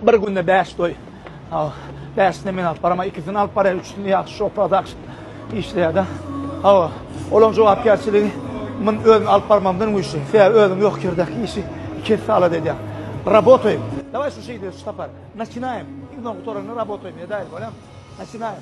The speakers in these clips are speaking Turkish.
Bir günde 5 toy. 5'ini men alıp barama, 2'sini alıp bara, 3'ünü yaxşı show production işleydi. Olan jogapkärçiligi men özüm alıp barmamdan bu işi. Özüm yok kirdek işi 2 sala dedi. Работаем. Давай şu şeyi штопар. Начинаем. Именно которыны работаем. Я даю, понял? Начинаем.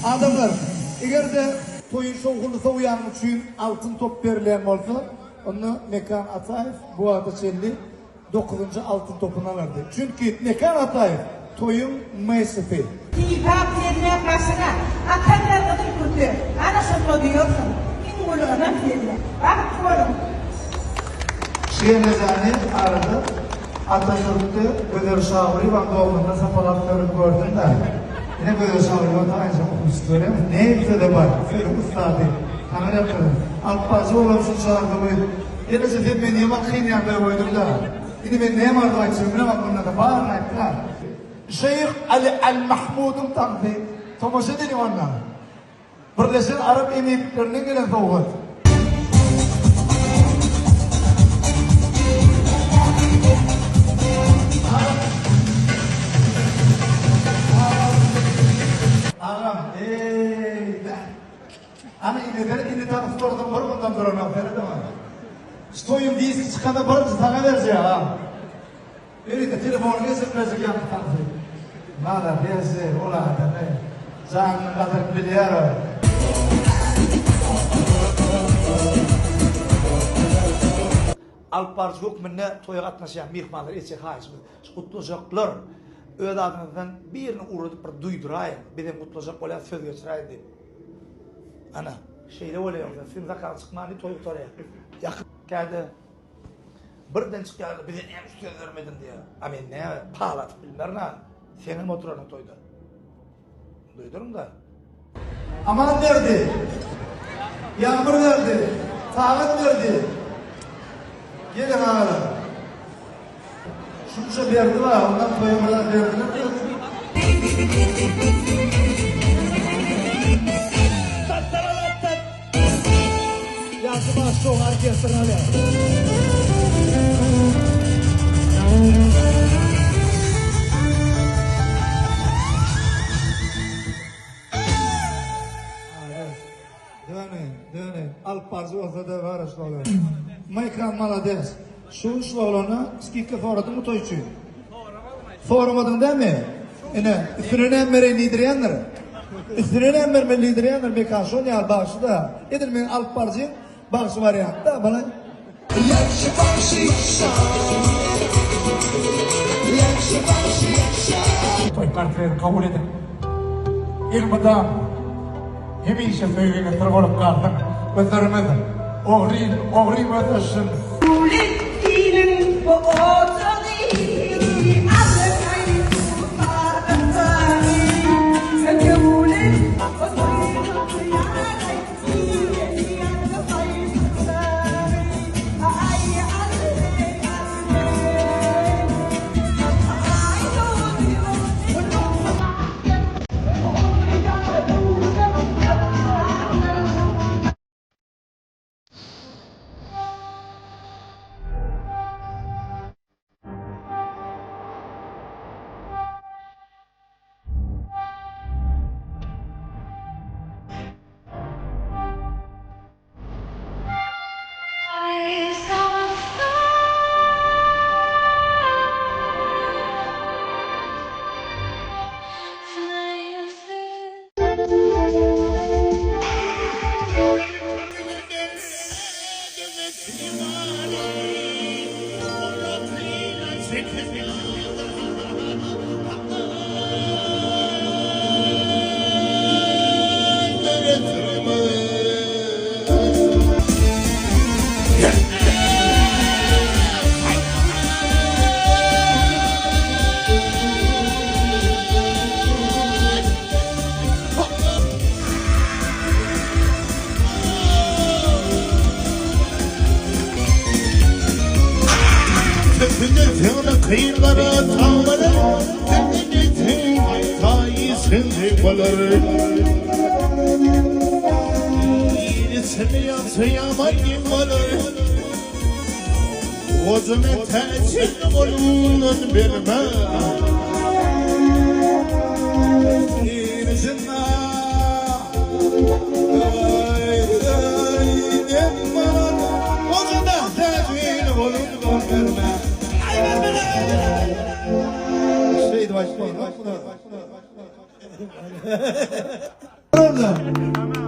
Adamlar, eğer de toyun şovkulusa uyanmak için altın top verilen olsa, onu Mekan Ataev bu adı çelli 9. altın topuna verdi. Çünkü Mekan Ataev toyun meysefi. Dipap yerine başına, atanlar kadar kurtuyor. Ana şunu diyorsun, kim bunu ona verirler. Bak koyun. Şehirlezani aradı, Atatürk'te Öder Şahuri ve doğumunda sapalakları gördüm de. Yine böyle şahırlarda aynı zamanda istiyorum. Neyse de var. Söyle ustadı. Kamera yaptırdım. Alpazı olamışsın şahırda boydu. Yine sefer ben yemek kıyın yapmaya boydum da. Yine ben neyim ardı açıyorum. Ne bak bununla da bağırma ettiler. Şeyh Ali Al-Mahmud'un tanıdı. Tomaşa dedim onunla. Birleşen Arap Emirlikleri'nin gelen soğuğu. Ana ini tanı sordum var bundan sonra ne yapıyor değil mi? Stoyum diye çıkanda var sana vereceğim ha. Öyle de telefonu gezip verecek yaptı tanı. Nada diyese ola da ne? Canın kadar biliyor. Alparz yok minne toya katnaşan mihmanlar etse haýyşmy. Kutlajaklar öz adyndan birini urudyp bir duýduraýyn. Benim kutlajak bolan söz geçiräýin diýip. Ana şeyle olayım da sen zakar çıkmani toy toraya. Yakın geldi. Birden çıktı bize ne üstüne vermedin diye. Amen ne pahalat bilmem ne. Senin motorunu toydu. Duydun da. Aman verdi. Yağmur verdi. Tağıt verdi. Gelin ağalar. Şu şey verdi var. Ondan toyamadan verdiler. Yazıma şu herkesin öyle. Döneyin. Alparzı olsa da var aşağıda. Maykan malades. Şu işlerine skikle foradın mı toyçu? Foramadın değil mi? Üstüne emmere lideriyenler. Üstüne emmere lideriyenler bir kanşon ya bağışı da. Edilmeyin Alparzı'nın bağışı varyantta bana. Toy kartları kabul edin. İlmada hemişe söyleyene tırgolup kaldım. Özürümüz oğriyim ötüşün. Ulit inin bu otadı. Dağlara tağlara Cennetin aytayısın olur İyisini yapsa yaman kim olur Gözüme teçhin olunun verme İyisine Gözüme teçhin olunun verme Şeydi başlayın. Orada.